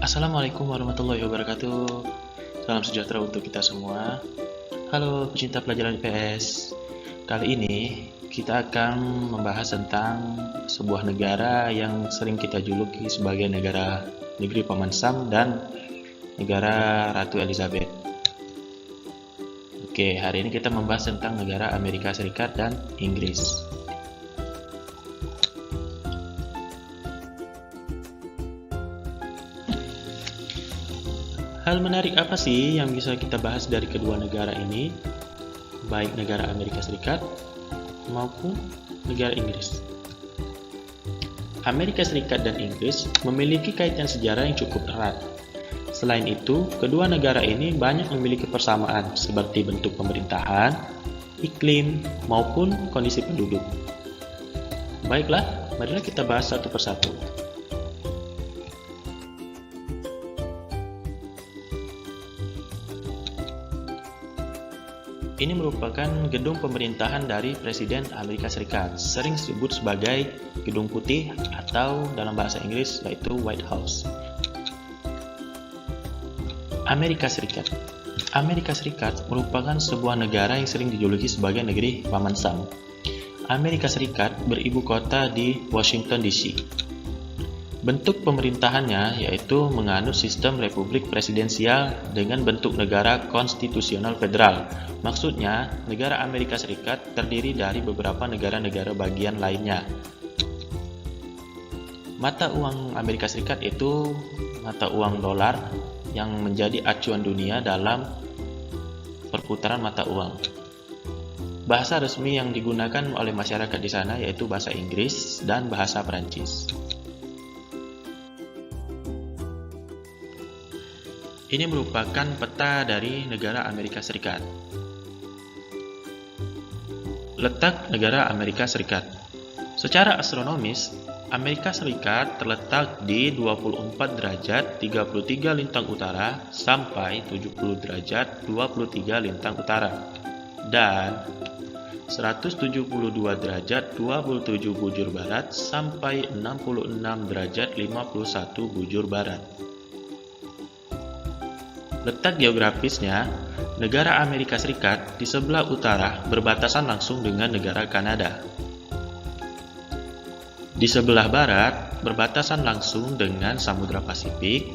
Assalamualaikum warahmatullahi wabarakatuh. Salam sejahtera untuk kita semua. Halo pecinta pelajaran IPS. Kali ini kita akan membahas tentang sebuah negara yang sering kita juluki sebagai negeri Paman Sam dan negara Ratu Elizabeth. Oke, hari ini kita membahas tentang negara Amerika Serikat dan Inggris. Hal menarik apa sih yang bisa kita bahas dari kedua negara ini, baik negara Amerika Serikat maupun negara Inggris? Amerika Serikat dan Inggris memiliki kaitan sejarah yang cukup erat. Selain itu, kedua negara ini banyak memiliki persamaan seperti bentuk pemerintahan, iklim, maupun kondisi penduduk. Baiklah, marilah kita bahas satu persatu. Ini merupakan gedung pemerintahan dari Presiden Amerika Serikat, sering disebut sebagai Gedung Putih atau dalam bahasa Inggris yaitu White House. Amerika Serikat. Amerika Serikat merupakan sebuah negara yang sering dijuluki sebagai negeri Paman Sam. Amerika Serikat beribu kota di Washington DC. Bentuk pemerintahannya yaitu menganut sistem republik presidensial dengan bentuk negara konstitusional federal. Maksudnya, negara Amerika Serikat terdiri dari beberapa negara-negara bagian lainnya. Mata uang Amerika Serikat itu mata uang dolar yang menjadi acuan dunia dalam perputaran mata uang. Bahasa resmi yang digunakan oleh masyarakat di sana yaitu bahasa Inggris dan bahasa Perancis. Ini merupakan peta dari negara Amerika Serikat. Letak negara Amerika Serikat. Secara astronomis, Amerika Serikat terletak di 24 derajat 33 lintang utara sampai 70 derajat 23 lintang utara dan 172 derajat 27 bujur barat sampai 66 derajat 51 bujur barat. Letak geografisnya, negara Amerika Serikat di sebelah utara berbatasan langsung dengan negara Kanada. Di sebelah barat berbatasan langsung dengan Samudra Pasifik.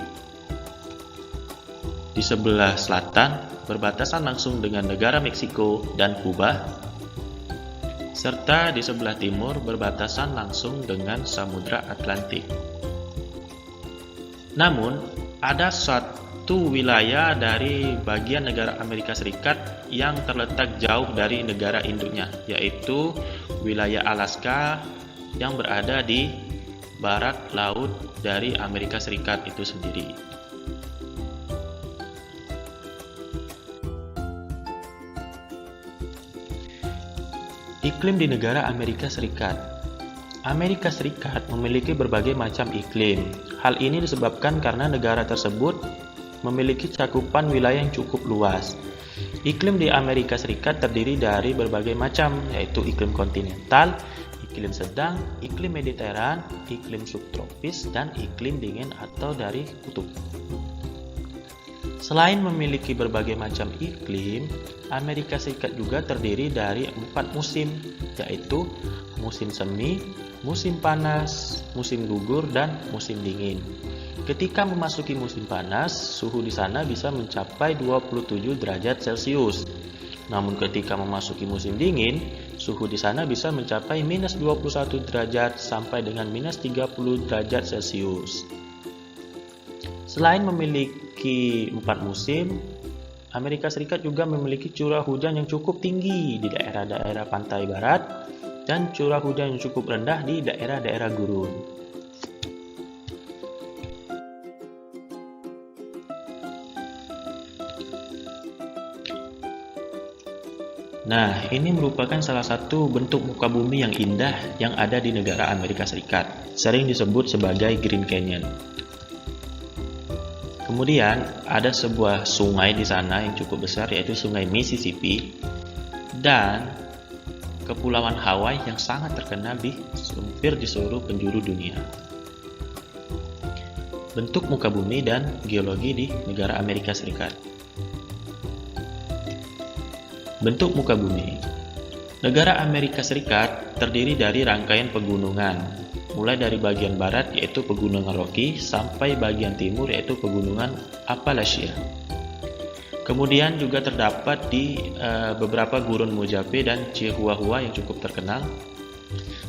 Di sebelah selatan berbatasan langsung dengan negara Meksiko dan Kuba. Serta di sebelah timur berbatasan langsung dengan Samudra Atlantik. Namun, ada satu wilayah dari bagian negara Amerika Serikat yang terletak jauh dari negara induknya, yaitu wilayah Alaska yang berada di barat laut dari Amerika Serikat itu sendiri. Iklim di negara Amerika Serikat. Amerika Serikat memiliki berbagai macam iklim. Hal ini disebabkan karena negara tersebut memiliki cakupan wilayah yang cukup luas. Iklim di Amerika Serikat terdiri dari berbagai macam, yaitu iklim kontinental, iklim sedang, iklim mediteran, iklim subtropis, dan iklim dingin atau dari kutub. Selain memiliki berbagai macam iklim, Amerika Serikat juga terdiri dari 4 musim, yaitu musim semi, musim panas, musim gugur, dan musim dingin. Ketika memasuki musim panas, suhu di sana bisa mencapai 27 derajat Celcius. Namun ketika memasuki musim dingin, suhu di sana bisa mencapai minus 21 derajat sampai dengan minus 30 derajat Celcius. Selain memiliki 4 musim, Amerika Serikat juga memiliki curah hujan yang cukup tinggi di daerah-daerah pantai barat dan curah hujan yang cukup rendah di daerah-daerah gurun. Nah, ini merupakan salah satu bentuk muka bumi yang indah yang ada di negara Amerika Serikat, sering disebut sebagai Grand Canyon. Kemudian, ada sebuah sungai di sana yang cukup besar yaitu Sungai Mississippi dan Kepulauan Hawaii yang sangat terkenal di hampir di seluruh penjuru dunia. Bentuk muka bumi dan geologi di negara Amerika Serikat. Bentuk muka bumi. Negara Amerika Serikat terdiri dari rangkaian pegunungan, mulai dari bagian barat yaitu Pegunungan Rocky sampai bagian timur yaitu Pegunungan Appalachia. Kemudian juga terdapat di beberapa gurun Mojave dan Chihuahua yang cukup terkenal,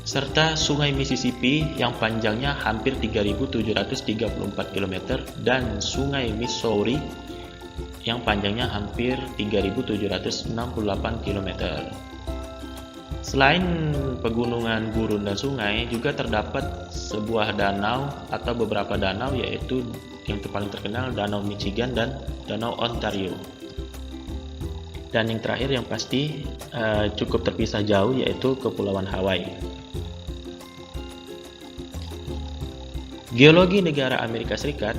serta Sungai Mississippi yang panjangnya hampir 3.734 km dan Sungai Missouri yang panjangnya hampir 3.768 km. Selain pegunungan, gurun, dan sungai, juga terdapat sebuah danau atau beberapa danau, yaitu yang paling terkenal Danau Michigan dan Danau Ontario. Dan yang terakhir yang pasti cukup terpisah jauh yaitu Kepulauan Hawaii. Geologi negara Amerika Serikat,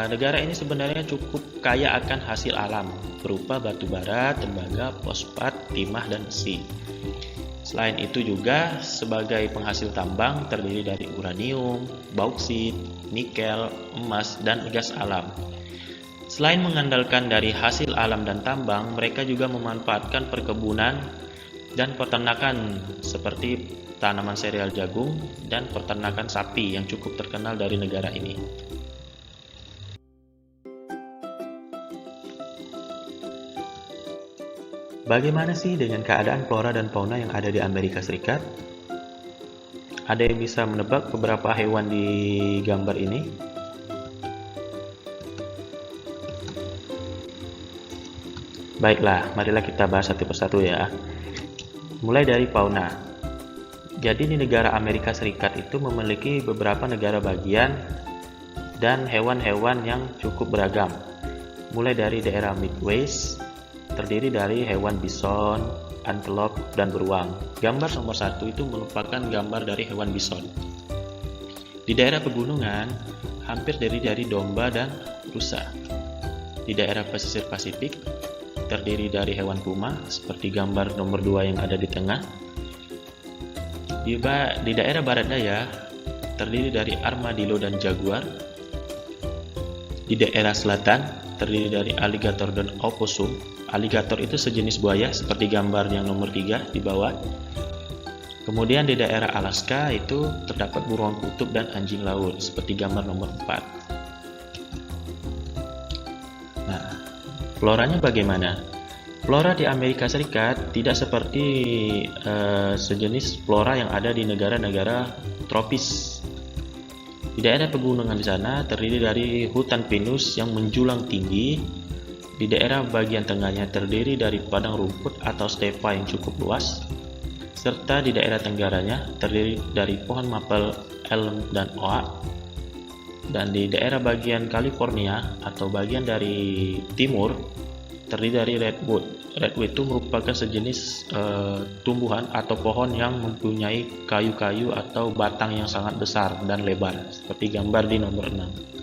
negara ini sebenarnya cukup kaya akan hasil alam berupa batu bara, tembaga, fosfat, timah, dan besi. Selain itu juga sebagai penghasil tambang terdiri dari uranium, bauksit, nikel, emas, dan gas alam. Selain mengandalkan dari hasil alam dan tambang, mereka juga memanfaatkan perkebunan dan peternakan seperti tanaman sereal jagung dan peternakan sapi yang cukup terkenal dari negara ini. Bagaimana sih dengan keadaan flora dan fauna yang ada di Amerika Serikat? Ada yang bisa menebak beberapa hewan di gambar ini? Baiklah, marilah kita bahas satu persatu ya. Mulai dari fauna. Jadi di negara Amerika Serikat itu memiliki beberapa negara bagian dan hewan-hewan yang cukup beragam. Mulai dari daerah Midwest, terdiri dari hewan bison, antelope, dan beruang. Gambar nomor 1 itu merupakan gambar dari hewan bison. Di daerah pegunungan, hampir terdiri dari domba dan rusa. Di daerah pesisir Pasifik, terdiri dari hewan puma, seperti gambar nomor 2 yang ada di tengah. Di daerah barat daya, terdiri dari armadillo dan jaguar. Di daerah selatan, terdiri dari aligator dan opossum. Aligator itu sejenis buaya seperti gambar yang nomor 3 di bawah. Kemudian di daerah Alaska itu terdapat burung kutub dan anjing laut seperti gambar nomor 4. Nah, floranya bagaimana? Flora di Amerika Serikat tidak seperti sejenis flora yang ada di negara-negara tropis. Di daerah pegunungan di sana terdiri dari hutan pinus yang menjulang tinggi. Di daerah bagian tengahnya terdiri dari padang rumput atau stepa yang cukup luas. Serta di daerah tenggaranya terdiri dari pohon maple, elm, dan oak. Dan di daerah bagian California atau bagian dari timur terdiri dari redwood. Redwood itu merupakan sejenis tumbuhan atau pohon yang mempunyai kayu-kayu atau batang yang sangat besar dan lebar, seperti gambar di nomor 6.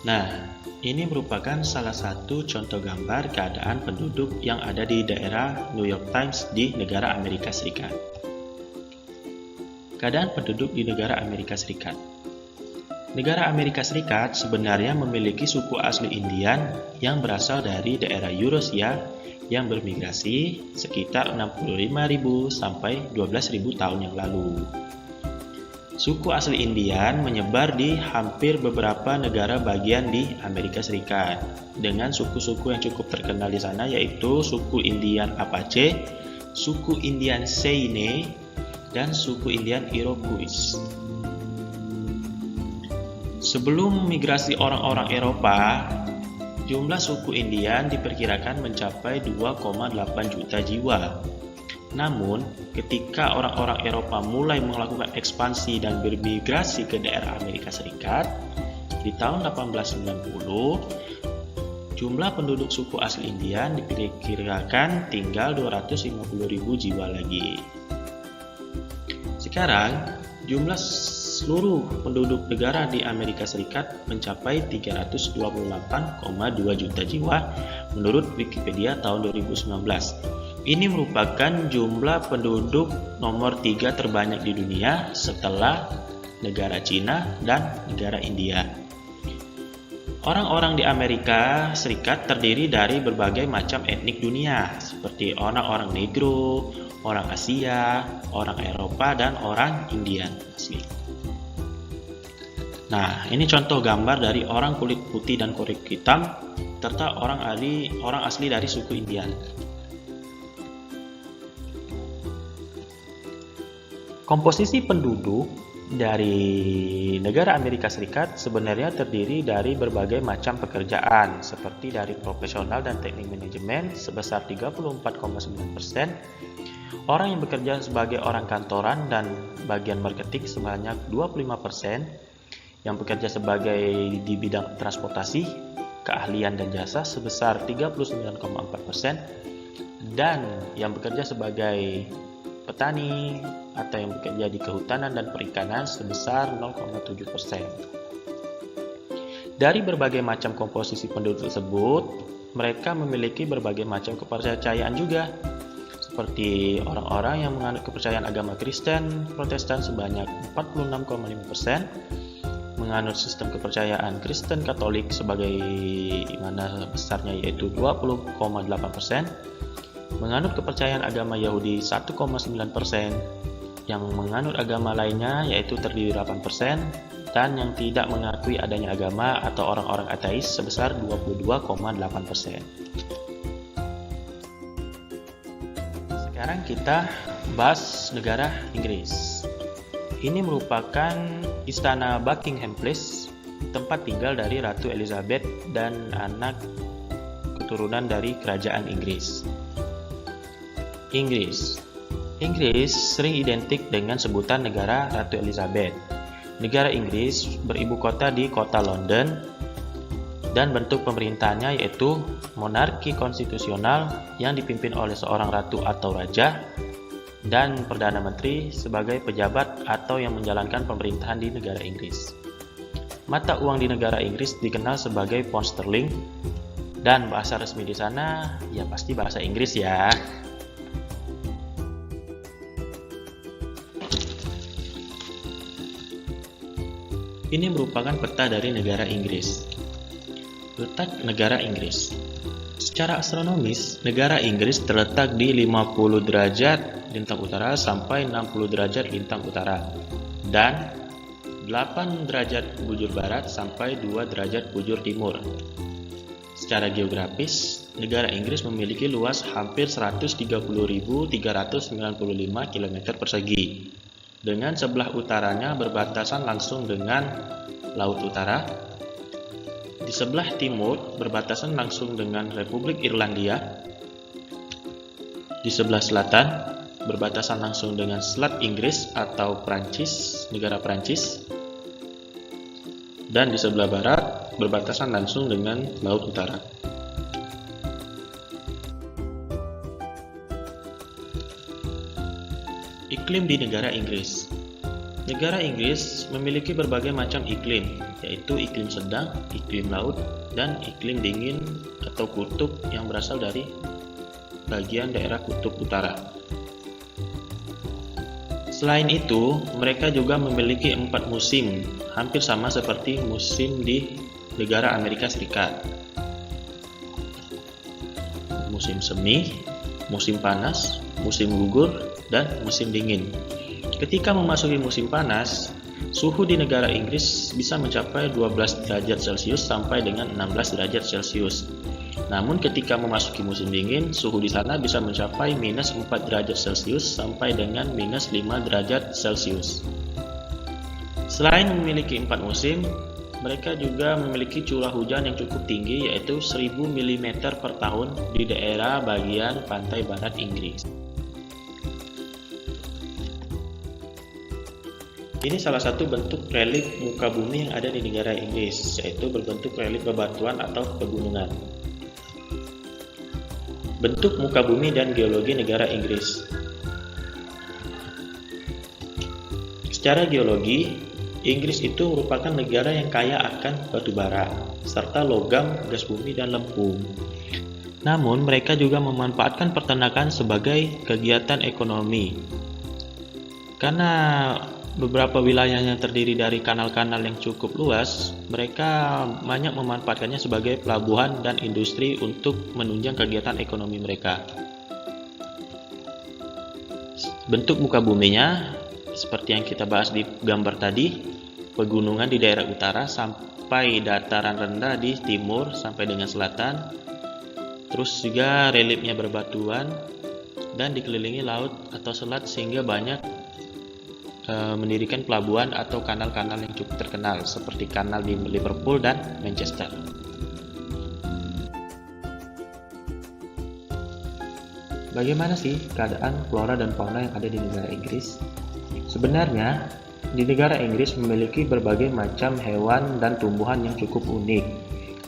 Nah, ini merupakan salah satu contoh gambar keadaan penduduk yang ada di daerah New York Times di negara Amerika Serikat. Keadaan penduduk di negara Amerika Serikat. Negara Amerika Serikat sebenarnya memiliki suku asli Indian yang berasal dari daerah Eurasia yang bermigrasi sekitar 65.000 sampai 12.000 tahun yang lalu. Suku asli Indian menyebar di hampir beberapa negara bagian di Amerika Serikat dengan suku-suku yang cukup terkenal di sana yaitu suku Indian Apache, suku Indian Cheyenne, dan suku Indian Iroquois. Sebelum migrasi orang-orang Eropa, jumlah suku Indian diperkirakan mencapai 2,8 juta jiwa. Namun, ketika orang-orang Eropa mulai melakukan ekspansi dan bermigrasi ke daerah Amerika Serikat, di tahun 1890, jumlah penduduk suku asli Indian diperkirakan tinggal 250.000 jiwa lagi. Sekarang, jumlah seluruh penduduk negara di Amerika Serikat mencapai 328,2 juta jiwa menurut Wikipedia tahun 2019. Ini merupakan jumlah penduduk nomor 3 terbanyak di dunia setelah negara Cina dan negara India. Orang-orang di Amerika Serikat terdiri dari berbagai macam etnik dunia, seperti orang-orang Negro, orang Asia, orang Eropa, dan orang Indian asli. Nah, ini contoh gambar dari orang kulit putih dan kulit hitam, serta orang asli dari suku Indian. Komposisi penduduk dari negara Amerika Serikat sebenarnya terdiri dari berbagai macam pekerjaan, seperti dari profesional dan teknik manajemen sebesar 34,9%, orang yang bekerja sebagai orang kantoran dan bagian marketing sebanyak 25%, yang bekerja sebagai di bidang transportasi, keahlian dan jasa sebesar 39,4%, dan yang bekerja sebagai petani atau yang bekerja di kehutanan dan perikanan sebesar 0,7%. Dari berbagai macam komposisi penduduk tersebut, mereka memiliki berbagai macam kepercayaan juga, seperti orang-orang yang menganut kepercayaan agama Kristen Protestan sebanyak 46,5%, menganut sistem kepercayaan Kristen Katolik sebagai mana besarnya yaitu 20,8%, menganut kepercayaan agama Yahudi 1,9%, yang menganut agama lainnya yaitu terdiri 8%, dan yang tidak mengakui adanya agama atau orang-orang ateis sebesar 22,8%. Sekarang kita bahas negara Inggris. Ini merupakan istana Buckingham Palace, tempat tinggal dari Ratu Elizabeth dan anak keturunan dari kerajaan Inggris. Inggris sering identik dengan sebutan negara Ratu Elizabeth. Negara Inggris beribu kota di kota London dan bentuk pemerintahannya yaitu monarki konstitusional yang dipimpin oleh seorang ratu atau raja dan perdana menteri sebagai pejabat atau yang menjalankan pemerintahan di negara Inggris. Mata uang di negara Inggris dikenal sebagai pound sterling dan bahasa resmi di sana ya pasti bahasa Inggris ya. Ini merupakan peta dari negara Inggris. Letak negara Inggris. Secara astronomis, negara Inggris terletak di 50 derajat lintang utara sampai 60 derajat lintang utara dan 8 derajat bujur barat sampai 2 derajat bujur timur. Secara geografis, negara Inggris memiliki luas hampir 130.395 km persegi. Dengan sebelah utaranya berbatasan langsung dengan Laut Utara, di sebelah timur berbatasan langsung dengan Republik Irlandia, di sebelah selatan berbatasan langsung dengan Selat Inggris atau Prancis, negara Prancis, dan di sebelah barat berbatasan langsung dengan Laut Utara. Iklim di negara Inggris. Negara Inggris memiliki berbagai macam iklim, yaitu iklim sedang, iklim laut, dan iklim dingin atau kutub yang berasal dari bagian daerah kutub utara. Selain itu, mereka juga memiliki 4 musim, hampir sama seperti musim di negara Amerika Serikat. Musim semi, musim panas, musim gugur, dan musim dingin. Ketika memasuki musim panas, suhu di negara Inggris bisa mencapai 12 derajat Celcius sampai dengan 16 derajat Celcius. Namun ketika memasuki musim dingin, suhu di sana bisa mencapai minus 4 derajat Celcius sampai dengan minus 5 derajat Celcius. Selain memiliki 4 musim, mereka juga memiliki curah hujan yang cukup tinggi yaitu 1000 mm per tahun di daerah bagian pantai barat Inggris. Ini salah satu bentuk relief muka bumi yang ada di negara Inggris, yaitu berbentuk relief bebatuan atau pegunungan. Bentuk muka bumi dan geologi negara Inggris. Secara geologi, Inggris itu merupakan negara yang kaya akan batu bara, serta logam, gas bumi, dan lempung. Namun, mereka juga memanfaatkan peternakan sebagai kegiatan ekonomi. Karena beberapa wilayah yang terdiri dari kanal-kanal yang cukup luas, mereka banyak memanfaatkannya sebagai pelabuhan dan industri untuk menunjang kegiatan ekonomi mereka. Bentuk muka buminya, seperti yang kita bahas di gambar tadi, pegunungan di daerah utara sampai dataran rendah di timur sampai dengan selatan. Terus juga reliefnya berbatuan dan dikelilingi laut atau selat sehingga banyak mendirikan pelabuhan atau kanal-kanal yang cukup terkenal seperti kanal di Liverpool dan Manchester. Bagaimana sih keadaan flora dan fauna yang ada di negara Inggris? Sebenarnya, di negara Inggris memiliki berbagai macam hewan dan tumbuhan yang cukup unik.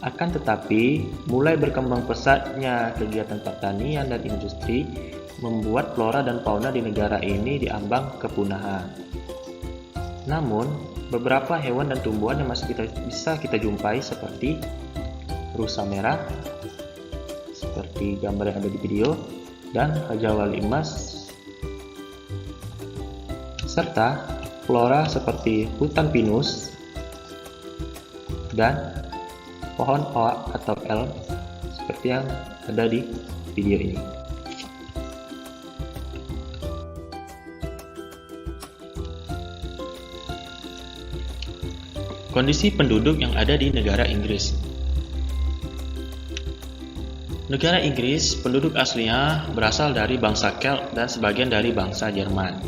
Akan tetapi, mulai berkembang pesatnya kegiatan pertanian dan industri membuat flora dan fauna di negara ini diambang kepunahan. Namun, beberapa hewan dan tumbuhan yang masih bisa kita jumpai seperti rusa merah, seperti gambar yang ada di video, dan hajawal emas, serta flora seperti hutan pinus dan pohon oak atau elm seperti yang ada di video ini. Kondisi penduduk yang ada di negara Inggris. Negara Inggris, penduduk aslinya berasal dari bangsa Celt dan sebagian dari bangsa Jerman.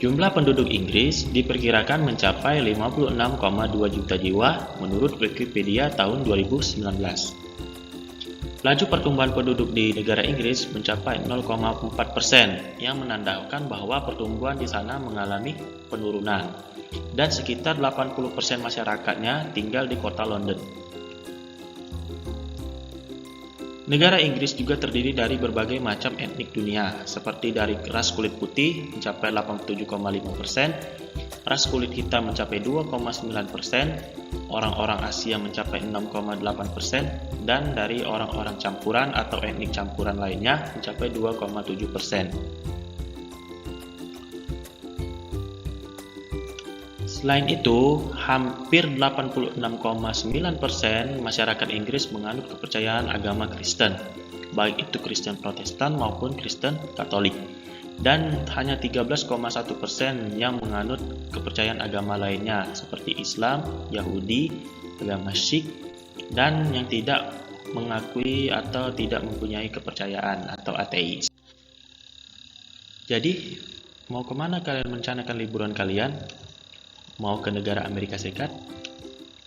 Jumlah penduduk Inggris diperkirakan mencapai 56,2 juta jiwa menurut Wikipedia tahun 2019. Laju pertumbuhan penduduk di negara Inggris mencapai 0,4%, yang menandakan bahwa pertumbuhan di sana mengalami penurunan, dan sekitar 80% masyarakatnya tinggal di kota London. Negara Inggris juga terdiri dari berbagai macam etnik dunia, seperti dari ras kulit putih mencapai 87,5%, ras kulit hitam mencapai 2,9%, orang-orang Asia mencapai 6,8%, dan dari orang-orang campuran atau etnik campuran lainnya mencapai 2,7%. Selain itu, hampir 86,9% masyarakat Inggris menganut kepercayaan agama Kristen, baik itu Kristen Protestan maupun Kristen Katolik, dan hanya 13,1% yang menganut kepercayaan agama lainnya seperti Islam, Yahudi, agama Sikh, dan yang tidak mengakui atau tidak mempunyai kepercayaan atau ateis. Jadi, mau kemana kalian merencanakan liburan kalian? Mau ke negara Amerika Serikat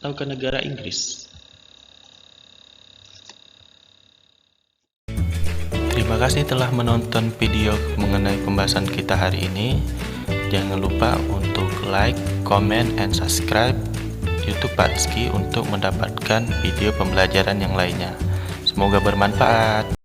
atau ke negara Inggris? Terima kasih telah menonton video mengenai pembahasan kita hari ini. Jangan lupa untuk like, comment, and subscribe YouTube Pak Rizky untuk mendapatkan video pembelajaran yang lainnya. Semoga bermanfaat.